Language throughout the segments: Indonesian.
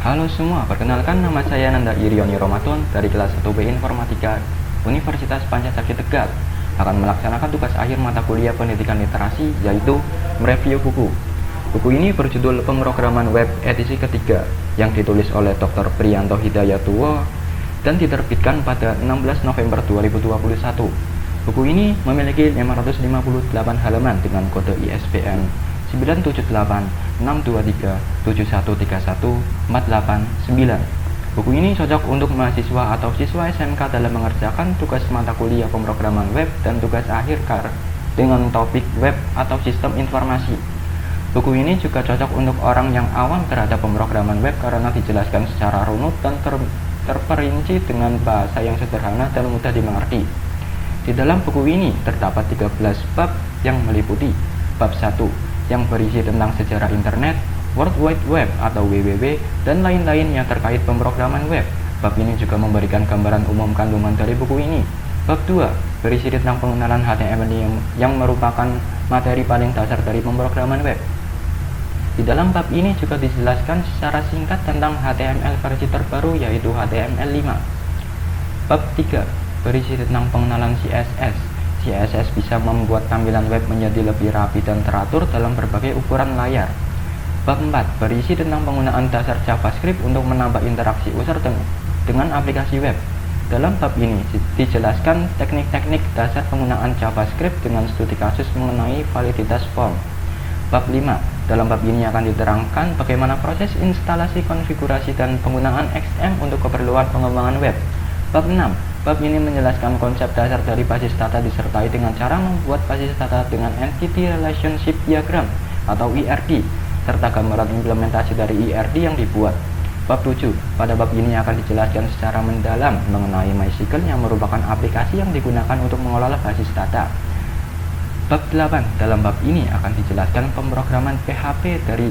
Halo semua, perkenalkan nama saya Nanda Irioni Romaton dari kelas 1B Informatika Universitas Pancasila Tegal akan melaksanakan tugas akhir mata kuliah pendidikan literasi, yaitu mereview buku. Buku ini berjudul Pemrograman Web edisi ketiga yang ditulis oleh Dr. Priyanto Hidayatullah dan diterbitkan pada 16 November 2021. Buku ini memiliki 558 halaman dengan kode ISBN 978-623-7131-489. Buku ini cocok untuk mahasiswa atau siswa SMK dalam mengerjakan tugas mata kuliah pemrograman web dan tugas akhir dengan topik web atau sistem informasi. Buku ini juga cocok untuk orang yang awam terhadap pemrograman web karena dijelaskan secara runut dan terperinci dengan bahasa yang sederhana dan mudah dimengerti. Di dalam buku ini terdapat 13 bab yang meliputi bab 1 yang berisi tentang sejarah internet, World Wide Web atau WWW, dan lain-lain yang terkait pemrograman web. Bab ini juga memberikan gambaran umum kandungan dari buku ini. Bab 2 berisi tentang pengenalan HTML yang merupakan materi paling dasar dari pemrograman web. Di dalam bab ini juga dijelaskan secara singkat tentang HTML versi terbaru, yaitu HTML5. Bab 3 berisi tentang pengenalan CSS. CSS bisa membuat tampilan web menjadi lebih rapi dan teratur dalam berbagai ukuran layar. Bab 4 berisi tentang penggunaan dasar JavaScript untuk menambah interaksi user dengan aplikasi web. Dalam bab ini dijelaskan teknik-teknik dasar penggunaan JavaScript dengan studi kasus mengenai validitas form. Bab 5, dalam bab ini akan diterangkan bagaimana proses instalasi, konfigurasi, dan penggunaan XM untuk keperluan pengembangan web. Bab 6, bab ini menjelaskan konsep dasar dari basis data disertai dengan cara membuat basis data dengan Entity Relationship Diagram atau ERD, serta gambaran implementasi dari ERD yang dibuat. Bab 7, pada bab ini akan dijelaskan secara mendalam mengenai MySQL yang merupakan aplikasi yang digunakan untuk mengelola basis data. Bab 8, dalam bab ini akan dijelaskan pemrograman PHP dari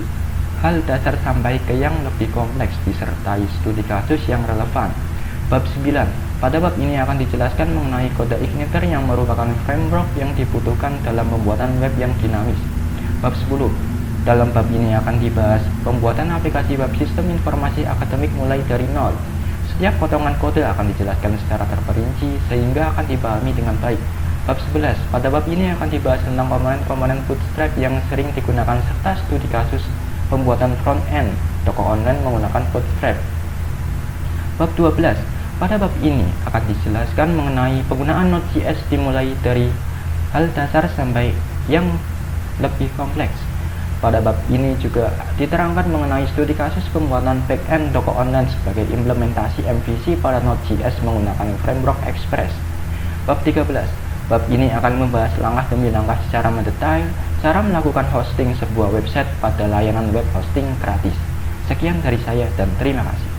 hal dasar sampai ke yang lebih kompleks disertai studi kasus yang relevan. Bab 9, pada bab ini akan dijelaskan mengenai kode Igniter yang merupakan framework yang dibutuhkan dalam pembuatan web yang dinamis. Bab 10, dalam bab ini akan dibahas pembuatan aplikasi web sistem informasi akademik mulai dari nol. Setiap potongan kode akan dijelaskan secara terperinci sehingga akan dipahami dengan baik. Bab 11, pada bab ini akan dibahas tentang komponen-komponen Bootstrap yang sering digunakan serta studi kasus pembuatan front-end toko online menggunakan Bootstrap. Bab 12, pada bab ini akan dijelaskan mengenai penggunaan Node.js dimulai dari hal dasar sampai yang lebih kompleks. Pada bab ini juga diterangkan mengenai studi kasus pembuatan back-end toko online sebagai implementasi MVC pada Node.js menggunakan framework Express. Bab 13, bab ini akan membahas langkah demi langkah secara mendetail cara melakukan hosting sebuah website pada layanan web hosting gratis. Sekian dari saya dan terima kasih.